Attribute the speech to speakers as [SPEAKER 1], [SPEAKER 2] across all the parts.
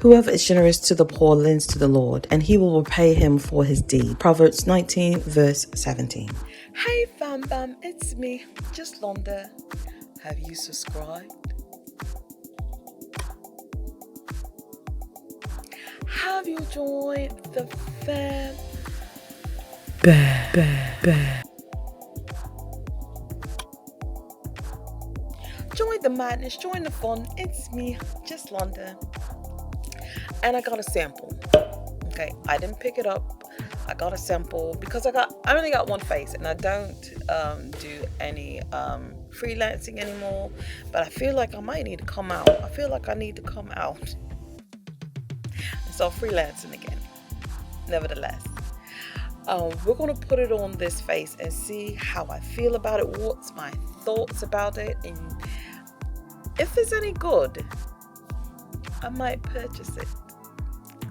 [SPEAKER 1] Whoever is generous to the poor lends to the Lord, and he will repay him for his deed. Proverbs 19, verse 17.
[SPEAKER 2] Hey fam bam, it's me, just Londa. Have you subscribed? Have you joined the fam? Join the madness, join the fun. It's me, just Londa. And I got a sample. Okay, I didn't pick it up. I got a sample because I only got one face, and I don't do any freelancing anymore. But I feel like I might need to come out. I feel like I need to come out and start freelancing again. Nevertheless, we're gonna put it on this face and see how I feel about it. What's my thoughts about it, and if it's any good, I might purchase it.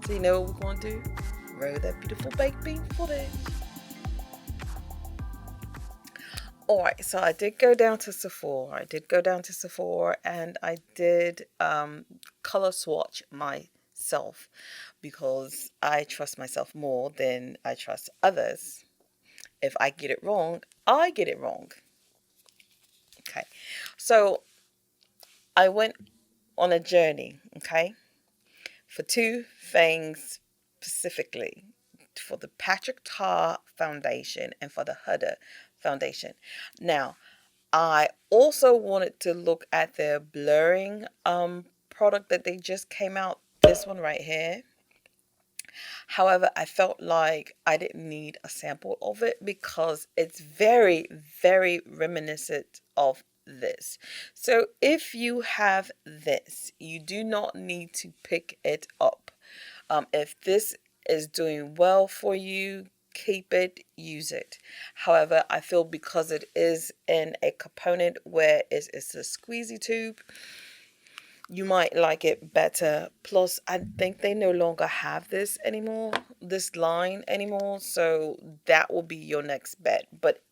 [SPEAKER 2] So you know what we're gonna do? Roll that beautiful baked bean footage. Alright, so I did go down to Sephora. And I did color swatch myself because I trust myself more than I trust others. If I get it wrong, I get it wrong. Okay, so I went on a journey, okay, for two things specifically, for the Patrick Tar foundation and for the Huda foundation. Now, I also wanted to look at their blurring product that they just came out, this one right here. However, I felt like I didn't need a sample of it because it's very, very reminiscent of this. So if you have this, you do not need to pick it up. If this is doing well for you, keep it, use it. However, I feel because it is in a component where it's a squeezy tube, you might like it better. Plus, I think they no longer have this anymore, this line anymore, so that will be your next bet. But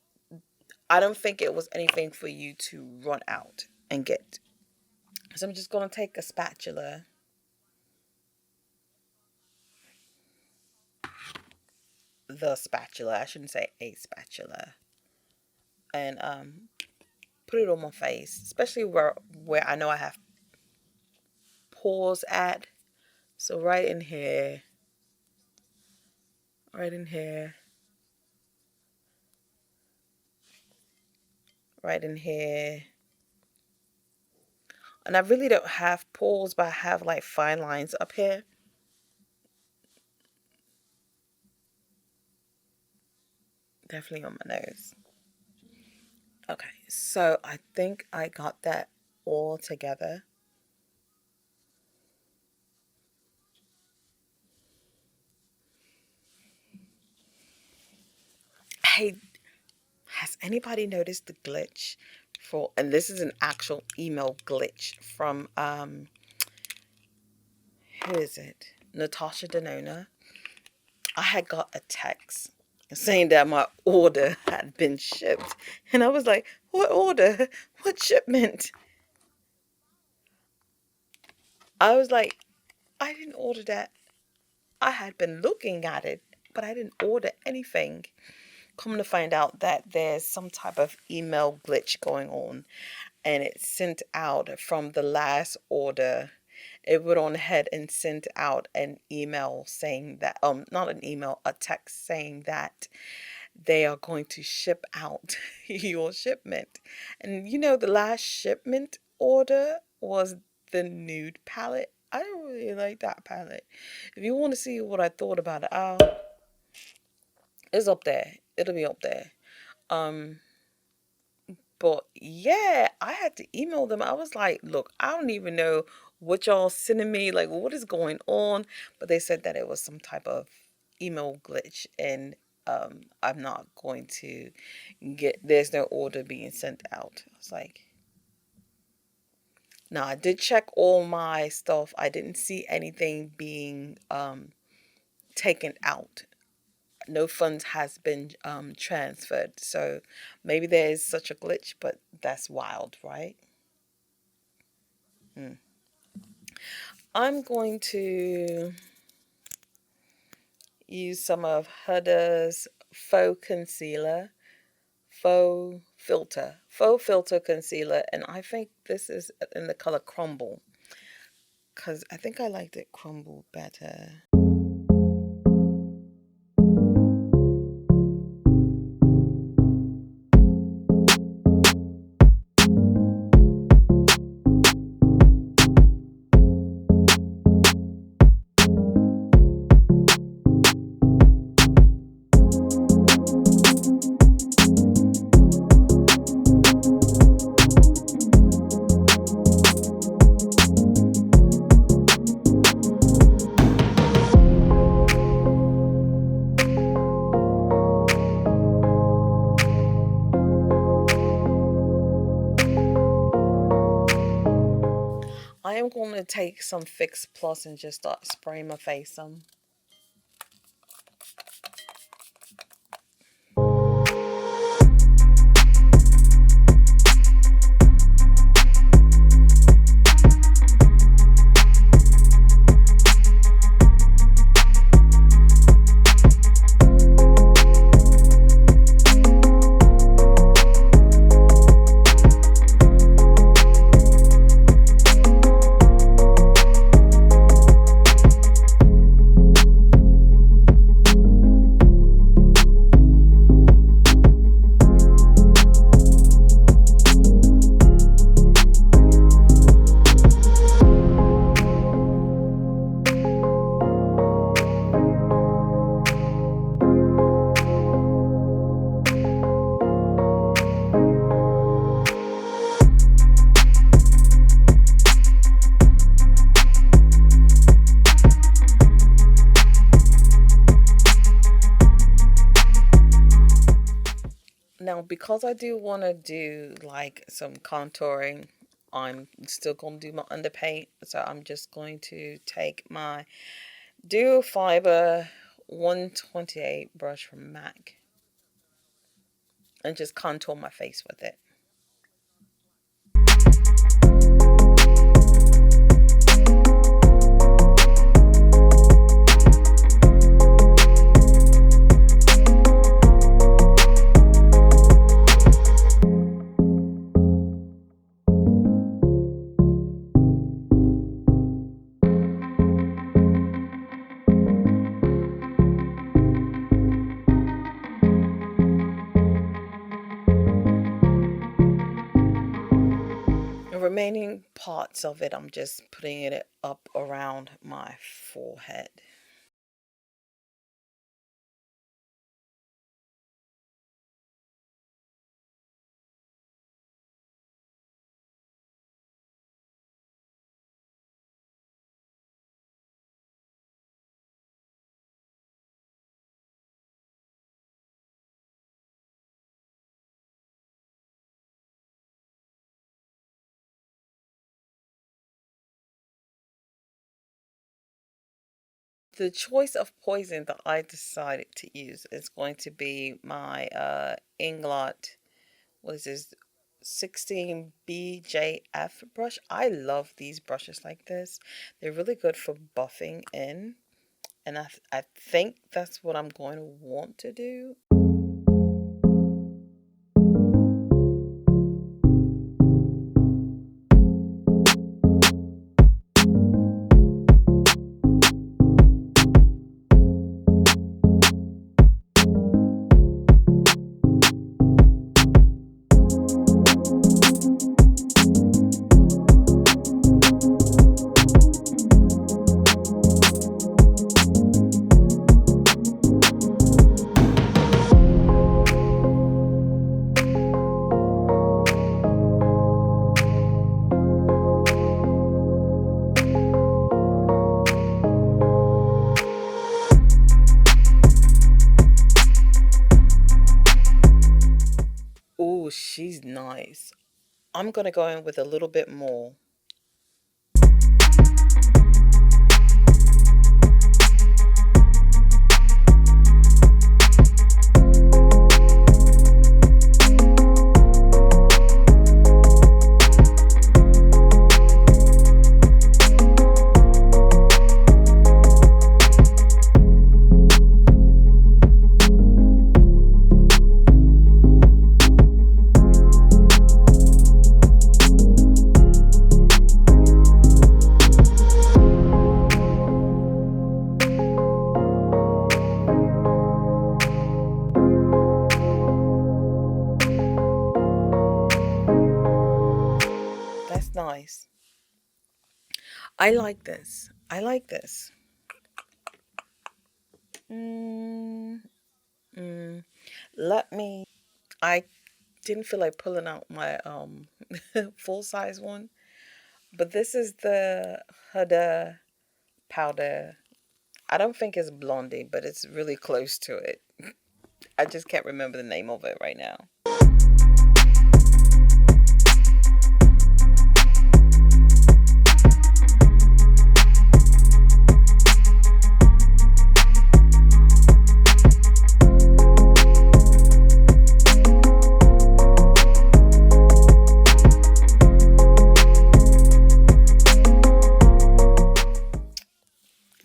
[SPEAKER 2] I don't think it was anything for you to run out and get. So I'm just going to take a spatula. The spatula, I shouldn't say a spatula. And put it on my face, especially where I know I have pores at. So right in here, right in here, right in here. And I really don't have pores, but I have like fine lines up here. Definitely on my nose. Okay, so I think I got that all together. Hey, has anybody noticed the glitch for, and this is an actual email glitch from who is it? Natasha Denona. I had got a text saying that my order had been shipped. And I was like, what order? What shipment? I was like, I didn't order that. I had been looking at it, but I didn't order anything. Come to find out that there's some type of email glitch going on, and it sent out from the last order. It went on ahead and sent out an email saying that, not an email, a text saying that they are going to ship out your shipment. And you know, the last shipment order was the nude palette. I don't really like that palette. If you want to see what I thought about it, it's up there. It'll be up there. Um, but yeah, I had to email them. I was like, look, I don't even know what y'all sending me. Like, what is going on? But they said that it was some type of email glitch, and I'm not going to there's no order being sent out. I was like, now I did check all my stuff. I didn't see anything being taken out. No funds has been transferred. So maybe there is such a glitch, but that's wild, right? I'm going to use some of Huda's faux filter concealer, and I think this is in the color Crumble, because I think I liked it Crumble better. I am going to take some Fix Plus and just start spraying my face some. Now, because I do want to do like some contouring, I'm still going to do my underpaint. So I'm just going to take my Duo Fiber 128 brush from MAC and just contour my face with it. Remaining parts of it, I'm just putting it up around my forehead. The choice of poison that I decided to use is going to be my Inglot, what is this, 16 BJF brush. I love these brushes like this. They're really good for buffing in, and I think that's what I'm going to want to do. Oh, she's nice. I'm gonna go in with a little bit more. I like this. I like this. I didn't feel like pulling out my full size one, but this is the Huda powder. I don't think it's blondie, but it's really close to it. I just can't remember the name of it right now.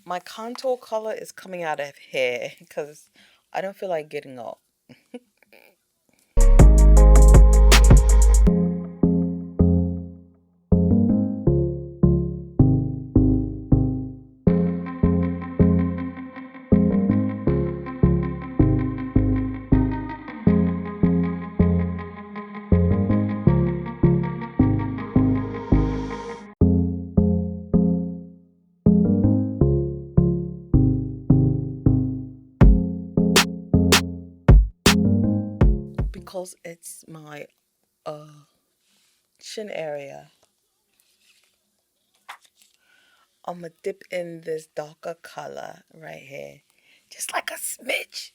[SPEAKER 2] My contour color is coming out of here because I don't feel like getting up. Because it's my chin area, I'm gonna dip in this darker color right here, just like a smidge.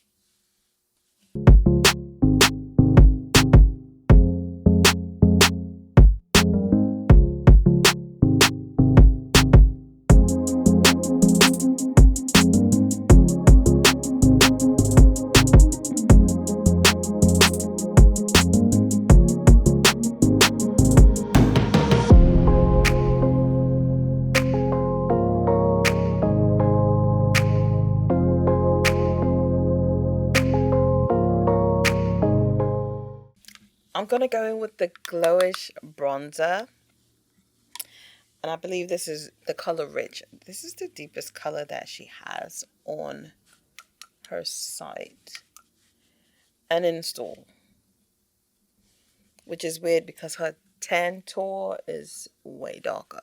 [SPEAKER 2] I'm gonna go in with the Glowish bronzer, and I believe this is the color Rich. This is the deepest color that she has on her site and in store, which is weird because her tan tour is way darker.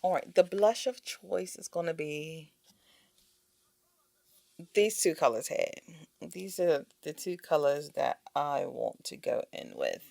[SPEAKER 2] All right, the blush of choice is going to be these two colors here. These are the two colors that I want to go in with.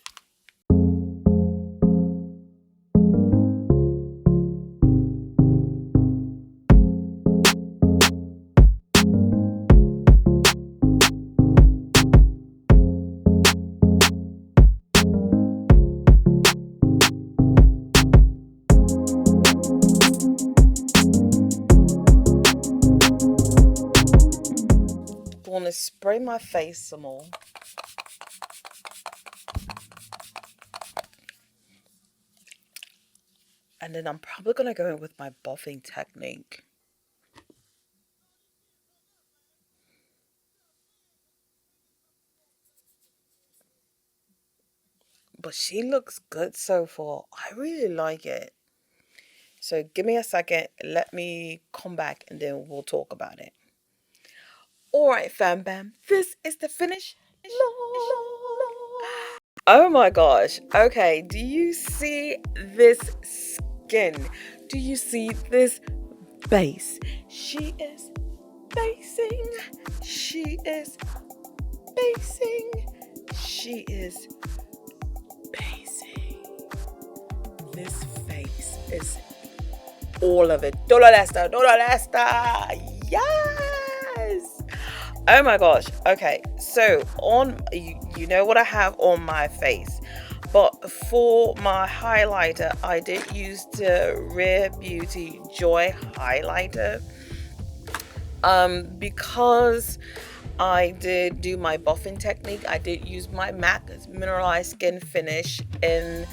[SPEAKER 2] I want to spray my face some more. And then I'm probably going to go in with my buffing technique. But she looks good so far. I really like it. So give me a second. Let me come back and then we'll talk about it. Alright, fam bam. This is the finish. Oh my gosh. Okay, do you see this skin? Do you see this base? She is basing. She is basing. She is basing. This face is all of it. Dollar Lester. Yes. Oh my gosh. Okay, so on you know what I have on my face, but for my highlighter I did use the Rare Beauty Joy highlighter because I did do my buffing technique. I did use my MAC Mineralized Skin Finish in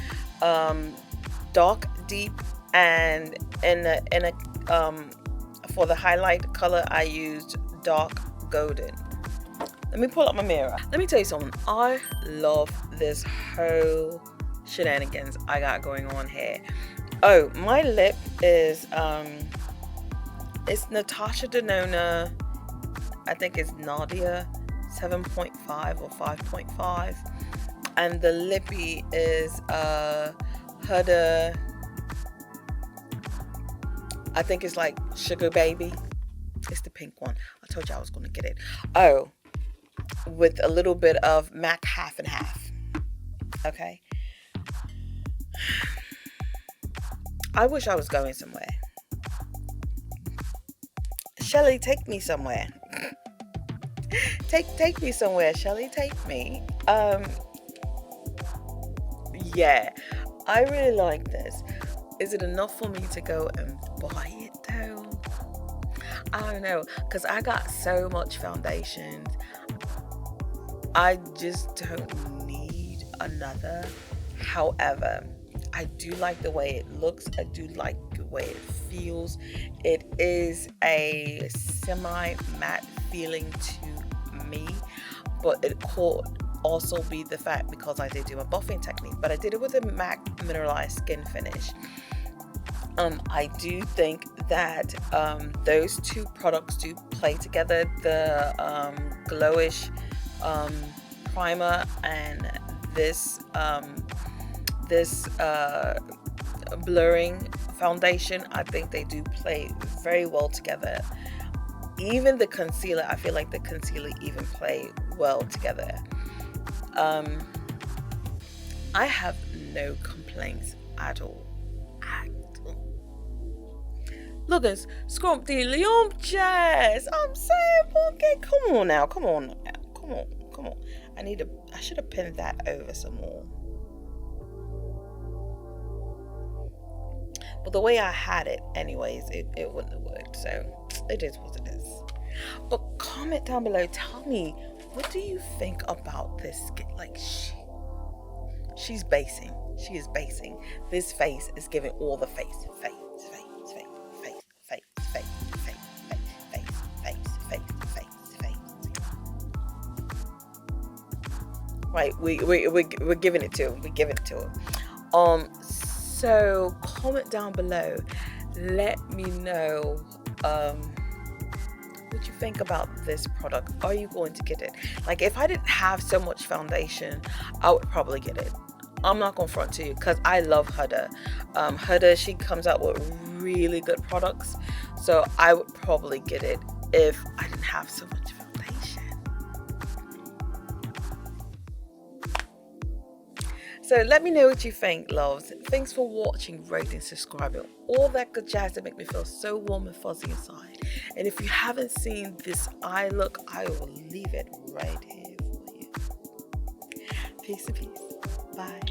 [SPEAKER 2] dark, deep, and in a for the highlight color I used dark golden. Let me pull up my mirror. Let me tell you something. I love this whole shenanigans I got going on here. Oh, my lip is it's Natasha Denona I think it's Nadia 7.5 or 5.5. And the lippy is Huda, I think it's like Sugar Baby. It's the pink one. I told you I was going to get it. Oh, with a little bit of MAC half and half. Okay. I wish I was going somewhere. Shelly, take me somewhere. Take me somewhere, Shelly. Take me. Yeah, I really like this. Is it enough for me to go and buy it though? I don't know, because I got so much foundation. I just don't need another. However, I do like the way it looks. I do like the way it feels. It is a semi-matte feeling to me, but it could also be the fact because I did do a buffing technique, but I did it with a MAC mineralized skin finish. I do think that those two products do play together. The Glowish primer and this blurring foundation, I think they do play very well together. Even the concealer, I feel like the concealer even play well together. I have no complaints at all. Look at Scrumpty Leompjes. I'm saying, okay, come on now, come on. I should have pinned that over some more. But the way I had it, anyways, it wouldn't have worked. So it is what it is. But comment down below. Tell me, what do you think about this skin? Like, she's basing. She is basing. This face is giving all the face. Right, we're giving it to him. We're giving it to him. So comment down below. Let me know what you think about this product. Are you going to get it? Like, if I didn't have so much foundation, I would probably get it. I'm not gonna front to you because I love Huda. Huda, she comes out with really good products, so I would probably get it if I didn't have so much foundation. So let me know what you think, loves. Thanks for watching, rating, subscribing, all that good jazz that make me feel so warm and fuzzy inside. And if you haven't seen this eye look, I will leave it right here for you. Peace and peace. Bye.